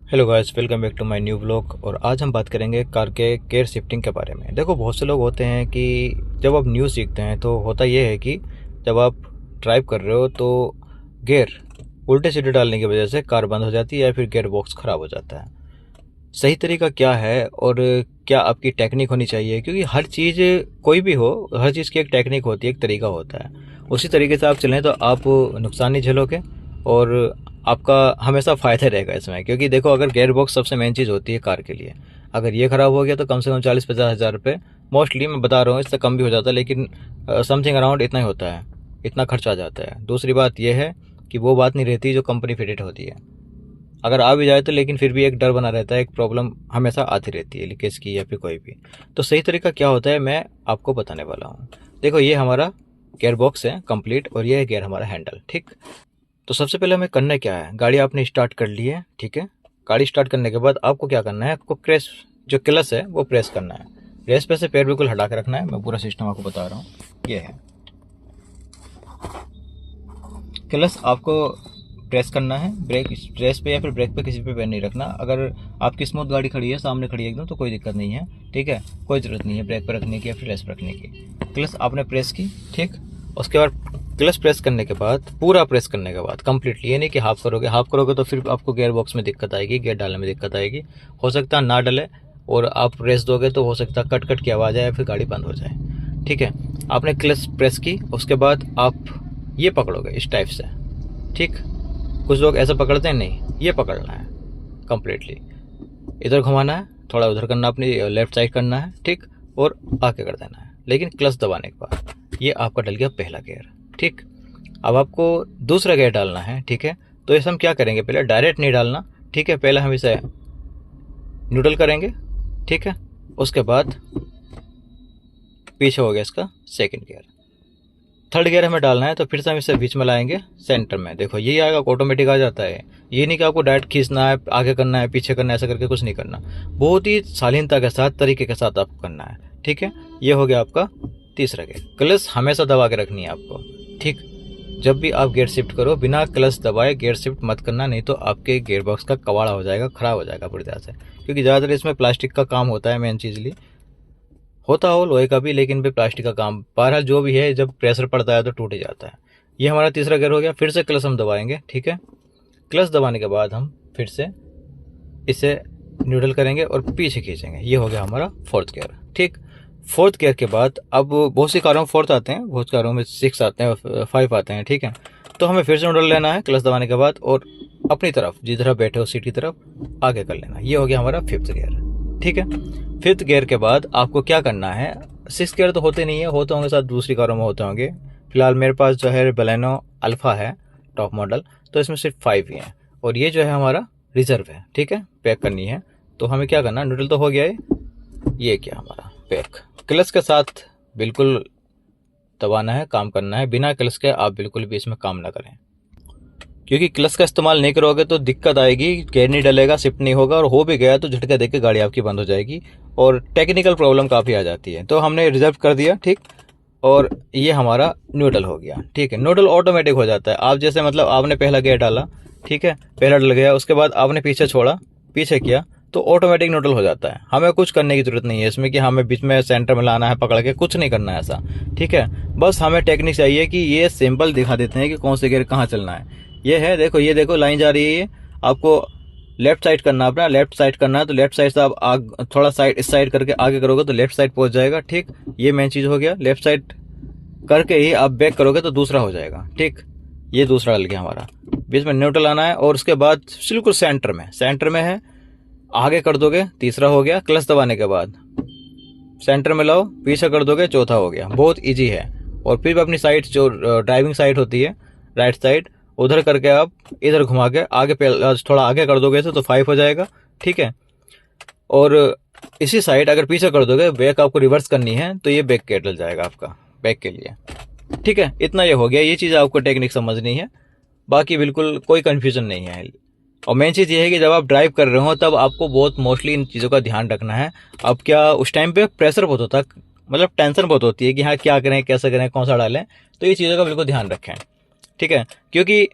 Hello guys, welcome back to my new vlog. और आज हम बात करेंगे कार के गियर शिफ्टिंग के बारे में। देखो, बहुत से लोग होते हैं कि जब आप न्यू सीखते हैं तो होता ये है कि जब आप ड्राइव कर रहे हो तो गियर उल्टे सीधे डालने की वजह से कार बंद हो जाती है या फिर गियर बॉक्स ख़राब हो जाता है। सही तरीका क्या है और क्या आपकी टेक्निक होनी चाहिए, क्योंकि हर चीज़ कोई भी हो, हर चीज़ की एक टेक्निक होती है, एक तरीका होता है। उसी तरीके से आप चलें तो आप नुकसान नहीं झेलोगे और आपका हमेशा फ़ायदा रहेगा इसमें। क्योंकि देखो, अगर गियर बॉक्स सबसे मेन चीज़ होती है कार के लिए, अगर ये ख़राब हो गया तो कम से कम 40-50 हज़ार रुपये, मोस्टली मैं बता रहा हूँ, इससे कम भी हो जाता है, लेकिन समथिंग अराउंड इतना ही होता है, इतना खर्चा आ जाता है। दूसरी बात यह है कि वो बात नहीं रहती जो कंपनी फिटेड होती है। अगर आ भी जाए तो लेकिन फिर भी एक डर बना रहता है, एक प्रॉब्लम हमेशा आती रहती है लीकेज की या फिर कोई भी। तो सही तरीका क्या होता है मैं आपको बताने वाला हूँ। देखो, ये हमारा गियर बॉक्स है कंप्लीट और ये है गियर हमारा हैंडल, ठीक। तो सबसे पहले हमें करना क्या है, गाड़ी आपने स्टार्ट कर ली है, ठीक है। गाड़ी स्टार्ट करने के बाद आपको क्या करना है, आपको क्रेस जो क्लच है वो प्रेस करना है। रेस पे से पैर बिल्कुल हटा के रखना है। मैं पूरा सिस्टम आपको बता रहा हूँ। ये है क्लच, आपको प्रेस करना है। ब्रेक रेस पे या फिर ब्रेक पे किसी पे पैर नहीं रखना। अगर आपकी स्मूथ गाड़ी खड़ी है, सामने खड़ी है एकदम, तो कोई दिक्कत नहीं है, ठीक है। कोई ज़रूरत नहीं है ब्रेक पे रखने की या फिर रेस पे रखने की। क्लच आपने प्रेस की, ठीक। उसके बाद क्लच प्रेस करने के बाद, पूरा प्रेस करने के बाद कंप्लीटली, ये नहीं कि हाफ करोगे। हाफ करोगे तो फिर आपको गियर बॉक्स में दिक्कत आएगी, गियर डालने में दिक्कत आएगी। हो सकता है ना डले और आप रेस दोगे तो हो सकता है कट कट की आवाज़ आए या फिर गाड़ी बंद हो जाए, ठीक है। आपने क्लच प्रेस की, उसके बाद आप ये पकड़ोगे इस टाइप से, ठीक। कुछ लोग ऐसे पकड़ते हैं, नहीं, ये पकड़ना है कंप्लीटली। इधर घुमाना है, थोड़ा उधर करना, अपनी लेफ्ट साइड करना है, ठीक। और आगे कर देना है, लेकिन क्लच दबाने के बाद ये आपका डल गया पहला गियर, ठीक। अब आपको दूसरा गियर डालना है, ठीक है। तो इसे हम क्या करेंगे, पहले डायरेक्ट नहीं डालना, ठीक है। पहले हम इसे न्यूट्रल करेंगे, ठीक है। उसके बाद पीछे हो गया इसका सेकंड गियर। थर्ड गियर हमें डालना है, तो फिर से हम इसे बीच में लाएंगे सेंटर में। देखो, ये आएगा, ऑटोमेटिक आ जाता है। ये नहीं कि आपको डायरेक्ट खींचना है, आगे करना है, पीछे करना है, ऐसा करके कुछ नहीं करना। बहुत ही शालीनता के साथ, तरीके के साथ आपको करना है, ठीक है। ये हो गया आपका तीसरा गियर। क्लच हमेशा दबा के रखनी है आपको, ठीक। जब भी आप गियर शिफ्ट करो, बिना क्लच दबाए गियर शिफ्ट मत करना, नहीं तो आपके गियर बॉक्स का कबाड़ा हो जाएगा, खराब हो जाएगा पूरी तरह से। क्योंकि ज़्यादातर इसमें प्लास्टिक का काम होता है, मेन चीज़ली होता हो लोहे का भी, लेकिन भी प्लास्टिक का काम, बहरहाल जो भी है, जब प्रेशर पड़ता है तो टूट ही जाता है। ये हमारा तीसरा गियर हो गया। फिर से क्लच हम दबाएंगे, ठीक है। क्लच दबाने के बाद हम फिर से इसे न्यूट्रल करेंगे और पीछे खींचेंगे। ये हो गया हमारा फोर्थ गियर, ठीक। फोर्थ गियर के बाद अब बहुत सी कारों में फोर्थ आते हैं, बहुत कारों में 6 आते हैं, 5 आते हैं, ठीक है। तो हमें फिर से न्यूट्रल लेना है क्लच दबाने के बाद और अपनी तरफ जिस तरफ बैठे हो सीट की तरफ आगे कर लेना। ये हो गया हमारा फिफ्थ गियर, ठीक है। फिफ्थ गियर के बाद आपको क्या करना है, 6 गियर तो होते नहीं है, होते होंगे शायद दूसरी कारों में होते होंगे। फिलहाल मेरे पास जो है बलेनो अल्फा है, टॉप मॉडल, तो इसमें सिर्फ 5 ही है। और ये जो है हमारा रिजर्व है, ठीक है, पैक करनी है। तो हमें क्या करना, न्यूट्रल तो हो गया है, ये क्या हमारा पैक। क्लच के साथ बिल्कुल दबाना है, काम करना है। बिना क्लच के आप बिल्कुल भी इसमें काम ना करें, क्योंकि क्लच का इस्तेमाल नहीं करोगे तो दिक्कत आएगी, गियर नहीं डलेगा, शिफ्ट नहीं होगा, और हो भी गया तो झटका देके गाड़ी आपकी बंद हो जाएगी और टेक्निकल प्रॉब्लम काफ़ी आ जाती है। तो हमने रिजर्व कर दिया, ठीक। और ये हमारा न्यूट्रल हो गया, ठीक है। न्यूट्रल ऑटोमेटिक हो जाता है। आप जैसे मतलब आपने पहला गियर डाला, ठीक है, पहला डल गया, उसके बाद आपने पीछे छोड़ा, पीछे किया, तो ऑटोमेटिक न्यूट्रल हो जाता है। हमें कुछ करने की जरूरत नहीं है इसमें कि हमें बीच में सेंटर में लाना है पकड़ के, कुछ नहीं करना है ऐसा, ठीक है। बस हमें टेक्निक चाहिए कि ये सिंपल दिखा देते हैं कि कौन से गियर कहाँ चलना है। ये है, देखो, ये देखो लाइन जा रही है, ये आपको लेफ्ट साइड करना है, अपना लेफ्ट साइड करना है। तो लेफ्ट साइड से आप थोड़ा साइड, इस साइड करके आगे करोगे तो लेफ्ट साइड पहुंच जाएगा, ठीक। ये मेन चीज़ हो गया। लेफ्ट साइड करके ही आप बैक करोगे तो दूसरा हो जाएगा, ठीक। ये दूसरा डल गया हमारा। बीच में न्यूट्रल आना है और उसके बाद बिल्कुल सेंटर में है, आगे कर दोगे, तीसरा हो गया। क्लच दबाने के बाद सेंटर में लाओ, पीछे कर दोगे, चौथा हो गया। बहुत इजी है। और फिर अपनी साइड जो ड्राइविंग साइड होती है, राइट साइड, उधर करके आप इधर घुमा के आगे थोड़ा आगे कर दोगे तो 5 हो जाएगा, ठीक है। और इसी साइड अगर पीछे कर दोगे, बैक आपको रिवर्स करनी है, तो ये बैक गेयर डल जाएगा आपका बैक के लिए, ठीक है। इतना ये हो गया। ये चीज़ आपको टेक्निक समझनी है, बाकी बिल्कुल कोई कन्फ्यूजन नहीं है। और मेन चीज़ ये है कि जब आप ड्राइव कर रहे हो तब आपको बहुत मोस्टली इन चीज़ों का ध्यान रखना है। अब क्या उस टाइम पे प्रेशर बहुत होता है, मतलब टेंशन बहुत होती है कि हाँ क्या करें, कैसे करें, कौन सा डालें। तो ये चीज़ों का बिल्कुल ध्यान रखें, ठीक है। क्योंकि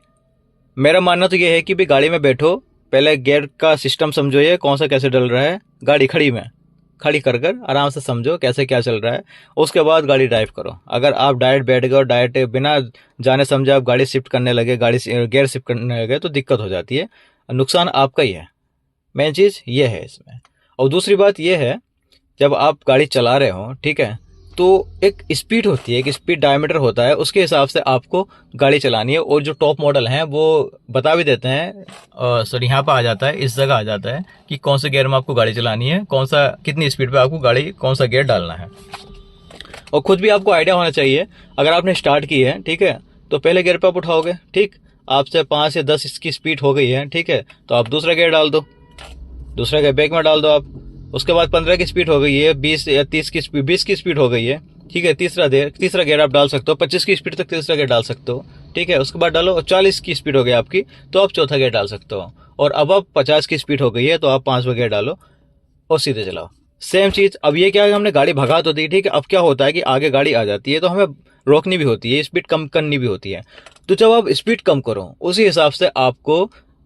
मेरा मानना तो ये है कि भी गाड़ी में बैठो, पहले गियर का सिस्टम समझो, ये कौन सा कैसे डल रहा है, गाड़ी खड़ी कर कर आराम से समझो कैसे क्या चल रहा है, उसके बाद गाड़ी ड्राइव करो। अगर आप डायरेक्ट बैठ गए और डायरेक्ट बिना जाने समझे आप गाड़ी शिफ्ट करने लगे, गाड़ी गियर शिफ्ट करने लगे, तो दिक्कत हो जाती है, नुकसान आपका ही है। मेन चीज़ ये है इसमें। और दूसरी बात ये है, जब आप गाड़ी चला रहे हो, ठीक है, तो एक स्पीड होती है, एक स्पीड डायमीटर होता है, उसके हिसाब से आपको गाड़ी चलानी है। और जो टॉप मॉडल हैं वो बता भी देते हैं, सॉरी यहाँ पर आ जाता है, इस जगह आ जाता है कि कौन से गियर में आपको गाड़ी चलानी है, कौन सा कितनी स्पीड पे आपको गाड़ी कौन सा गियर डालना है। और खुद भी आपको आइडिया होना चाहिए, अगर आपने स्टार्ट की है, ठीक है, तो पहले गियर पे आप उठाओगे, ठीक, आपसे 5 या 10 इसकी स्पीड हो गई है, ठीक है, तो आप दूसरा गियर डाल दो, दूसरा गियर ब्रेक में डाल दो आप। उसके बाद 15 की स्पीड हो गई है, 20 या 30 की स्पीड, 20 की स्पीड हो गई है, ठीक है, तीसरा गियर आप डाल सकते हो, 25 की स्पीड तक तीसरा गियर डाल सकते हो, ठीक है, उसके बाद डालो। और 40 की स्पीड हो गई आपकी, तो आप चौथा गियर डाल सकते हो। और अब 50 की स्पीड हो गई है, तो आप 5वां गियर डालो और सीधे चलाओ। सेम चीज। अब ये क्या है, हमने गाड़ी भगा तो दी, ठीक है, अब क्या होता है कि आगे गाड़ी आ जाती है, तो हमें रोकनी भी होती है, स्पीड कम करनी भी होती है। तो जब आप स्पीड कम करो, उसी हिसाब से आपको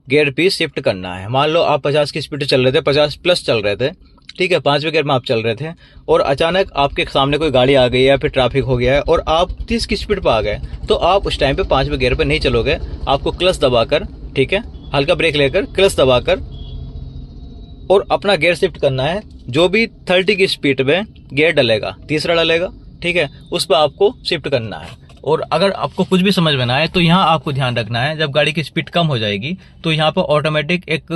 गियर भी शिफ्ट करना है। मान लो आप 50 की स्पीड चल रहे थे, 50 प्लस चल रहे थे, ठीक है, 5वें गियर में आप चल रहे थे, और अचानक आपके सामने कोई गाड़ी आ गई है या फिर ट्रैफिक हो गया है और आप 30 की स्पीड पर आ गए, तो आप उस टाइम पे 5वें गियर पे नहीं चलोगे, आपको क्लच दबाकर, ठीक है, हल्का ब्रेक लेकर क्लच दबाकर और अपना गियर शिफ्ट करना है। जो भी 30 की स्पीड पे गियर डलेगा, तीसरा डलेगा, ठीक है, उस पर आपको शिफ्ट करना है। और अगर आपको कुछ भी समझ में ना आए तो यहाँ आपको ध्यान रखना है, जब गाड़ी की स्पीड कम हो जाएगी तो यहाँ पर ऑटोमेटिक एक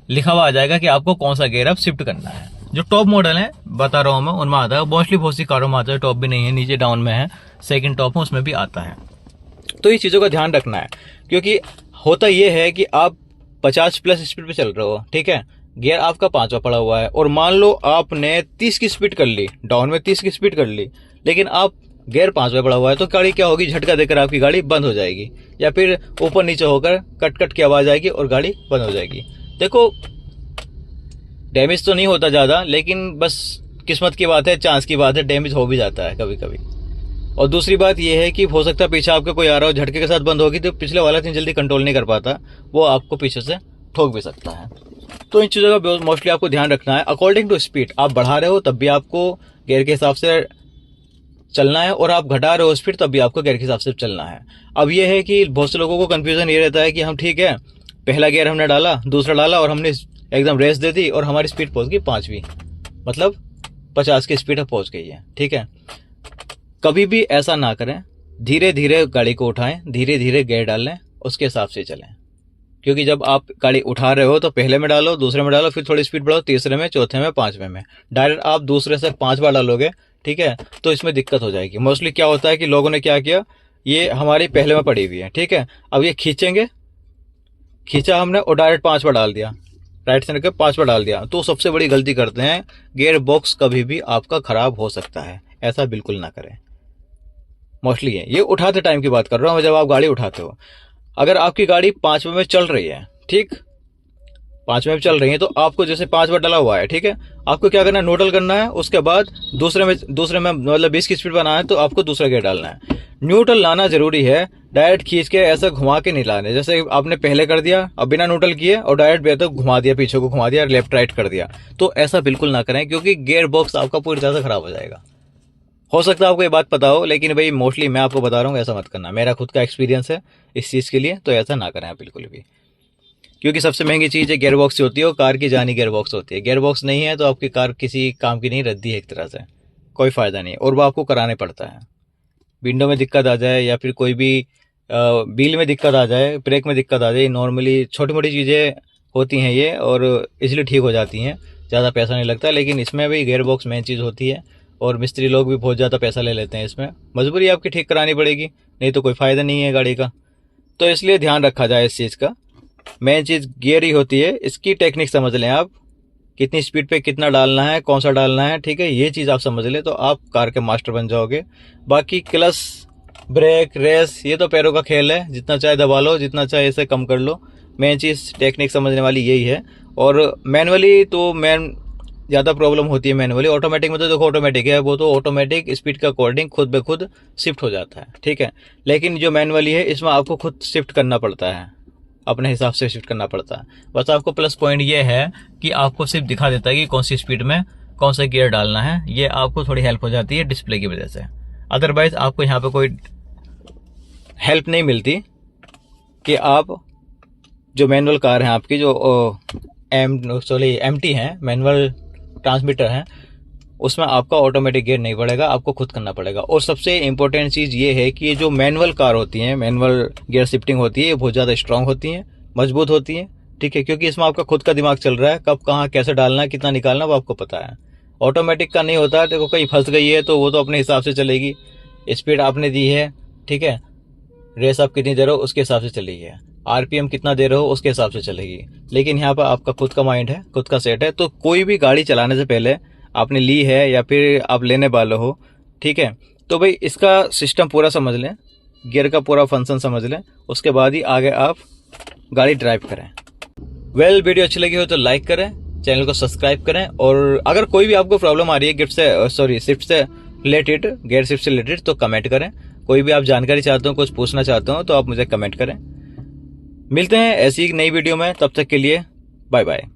लिखा हुआ आ जाएगा कि आपको कौन सा गियर अब शिफ्ट करना है। जो टॉप मॉडल है बता रहा हूँ मैं, उनमें आता है, मोस्टली बहुत सी कारों में आता है, टॉप भी नहीं है, नीचे डाउन में है, सेकंड टॉप में, उसमें भी आता है। तो ये चीज़ों का ध्यान रखना है, क्योंकि होता ये है कि आप 50 प्लस स्पीड पे चल रहे हो, ठीक है, गियर आपका 5वां पड़ा हुआ है, और मान लो आपने 30 की स्पीड कर ली, डाउन में 30 की स्पीड कर ली, लेकिन आप गियर 5वां पड़ा हुआ है, तो गाड़ी क्या होगी, झटका देकर आपकी गाड़ी बंद हो जाएगी, या फिर ऊपर नीचे होकर कट कट की आवाज आएगी और गाड़ी बंद हो जाएगी। देखो, डैमेज तो नहीं होता ज़्यादा, लेकिन बस किस्मत की बात है, चांस की बात है, डैमेज हो भी जाता है कभी कभी। और दूसरी बात यह है कि हो सकता है पीछे आपका कोई आ रहा हो, झटके के साथ बंद होगी, तो पिछले वाला इतनी जल्दी कंट्रोल नहीं कर पाता, वो आपको पीछे से ठोक भी सकता है। तो इन चीज़ों का मोस्टली आपको ध्यान रखना है। अकॉर्डिंग टू स्पीड आप बढ़ा रहे हो तब भी आपको गियर के हिसाब से चलना है, और आप घटा रहे हो स्पीड तब भी आपको गियर के हिसाब से चलना है। अब यह है कि बहुत से लोगों को कंफ्यूजन ये रहता है कि हम ठीक है, पहला गियर हमने डाला, दूसरा डाला, और हमने एकदम रेस दे दी और हमारी स्पीड पहुंच गई 5वीं, मतलब 50 की स्पीड पहुंच गई है, ठीक है। कभी भी ऐसा ना करें, धीरे धीरे गाड़ी को उठाएं, धीरे धीरे गियर डाल लें, उसके हिसाब से चलें। क्योंकि जब आप गाड़ी उठा रहे हो तो पहले में डालो, दूसरे में डालो, फिर थोड़ी स्पीड बढ़ाओ, तीसरे में, चौथे में, 5वें में। डायरेक्ट आप दूसरे से 5 बार डालोगे, ठीक है, तो इसमें दिक्कत हो जाएगी। मोस्टली क्या होता है कि लोगों ने क्या किया, ये हमारी पहले में पड़ी हुई है, ठीक है, अब ये खींचेंगे, खींचा हमने और डायरेक्ट 5 बार डाल दिया, राइट से लेकर 5 बार डाल दिया, तो सबसे बड़ी गलती करते हैं। गियर बॉक्स कभी भी आपका खराब हो सकता है, ऐसा बिल्कुल ना करें। मोस्टली ये उठाते टाइम की बात कर रहा हूँ, जब आप गाड़ी उठाते हो। अगर आपकी गाड़ी 5वें में चल रही है, ठीक, 5वें में चल रही है, तो आपको जैसे 5 बार डाला हुआ है, ठीक है, आपको क्या करना है, न्यूट्रल करना है, उसके बाद दूसरे में मतलब 20 की स्पीड बनाना है, तो आपको दूसरा गियर डालना है। न्यूट्रल लाना जरूरी है, डायरेक्ट खींच के ऐसा घुमा के नहीं लाने, जैसे आपने पहले कर दिया, अब बिना न्यूट्रल किए और डायरेक्ट बेहतर घुमा दिया, पीछे को घुमा दिया, लेफ्ट राइट कर दिया, तो ऐसा बिल्कुल ना करें, क्योंकि गियर बॉक्स आपका पूरी तरह से खराब हो जाएगा। हो सकता है आपको ये बात पता हो, लेकिन भाई मोस्टली मैं आपको बता रहा हूँ, ऐसा मत करना, मेरा खुद का एक्सपीरियंस है इस चीज़ के लिए, तो ऐसा ना करें आप बिल्कुल भी। क्योंकि सबसे महंगी चीज़ है गियर बॉक्स होती है, वो कार की जानी गियर बॉक्स होती है। गियर बॉक्स नहीं है तो आपकी कार किसी काम की नहीं, रद्दी है एक तरह से, कोई फ़ायदा नहीं, और वो आपको कराने पड़ता है। विंडो में दिक्कत आ जाए या फिर कोई भी व्हील में दिक्कत आ जाए, ब्रेक में दिक्कत आ जाए, नॉर्मली छोटी मोटी चीज़ें होती हैं ये, और इसलिए ठीक हो जाती हैं, ज़्यादा पैसा नहीं लगता। लेकिन इसमें भी गियर बॉक्स मेन चीज़ होती है, और मिस्त्री लोग भी बहुत ज़्यादा पैसा ले लेते हैं इसमें, मजबूरी आपकी ठीक करानी पड़ेगी, नहीं तो कोई फ़ायदा नहीं है गाड़ी का। तो इसलिए ध्यान रखा जाए इस चीज़ का। मेन चीज़ गियर ही होती है, इसकी टेक्निक समझ लें आप, कितनी स्पीड पे कितना डालना है, कौन सा डालना है, ठीक है, ये चीज़ आप समझ लें तो आप कार के मास्टर बन जाओगे। बाकी क्लच, ब्रेक, रेस, ये तो पैरों का खेल है, जितना चाहे दबा लो, जितना चाहे इसे कम कर लो। मेन चीज़ टेक्निक समझने वाली यही है। और मैनुअली तो ज़्यादा प्रॉब्लम होती है मैनुअली। ऑटोमेटिक में तो देखो ऑटोमेटिक है, वो तो ऑटोमेटिक स्पीड के अकॉर्डिंग खुद ब खुद शिफ्ट हो जाता है, ठीक है। लेकिन जो मैनुअली है इसमें आपको खुद शिफ्ट करना पड़ता है, अपने हिसाब से शिफ्ट करना पड़ता है। बस आपको प्लस पॉइंट ये है कि आपको सिर्फ दिखा देता है कि कौन सी स्पीड में कौन सा गियर डालना है, ये आपको थोड़ी हेल्प हो जाती है डिस्प्ले की वजह से। अदरवाइज आपको यहाँ पे कोई हेल्प नहीं मिलती कि आप जो मैनुअल कार है आपकी, जो एमटी है, मैनुअल ट्रांसमीटर है, उसमें आपका ऑटोमेटिक गियर नहीं पड़ेगा, आपको खुद करना पड़ेगा। और सबसे इंपॉर्टेंट चीज़ ये है कि ये जो मैनुअल कार होती हैं, मैनुअल गियर शिफ्टिंग होती है, ये बहुत ज़्यादा स्ट्रांग होती हैं, मजबूत होती हैं, ठीक है, क्योंकि इसमें आपका खुद का दिमाग चल रहा है, कब कहाँ कैसे डालना है, कितना निकालना, वो आपको पता है। ऑटोमेटिक का नहीं होता, देखो कहीं फंस गई है तो वो तो अपने हिसाब से चलेगी, स्पीड आपने दी है, ठीक है, रेस आप कितनी दे रहे हो उसके हिसाब से चलेगी, आरपीएम कितना दे रहे हो उसके हिसाब से चलेगी। लेकिन यहाँ पर आपका खुद का माइंड है, खुद का सेट है। तो कोई भी गाड़ी चलाने से पहले आपने ली है या फिर आप लेने वाले हो, ठीक है, तो भाई इसका सिस्टम पूरा समझ लें, गियर का पूरा फंक्शन समझ लें, उसके बाद ही आगे आप गाड़ी ड्राइव करें। वीडियो अच्छी लगी हो तो लाइक करें, चैनल को सब्सक्राइब करें। और अगर कोई भी आपको प्रॉब्लम आ रही है शिफ्ट से रिलेटेड, गियर शिफ्ट से रिलेटेड, तो कमेंट करें। कोई भी आप जानकारी चाहते हो, कुछ पूछना चाहते हो तो आप मुझे कमेंट करें। मिलते हैं ऐसी नई वीडियो में, तब तक के लिए बाय बाय।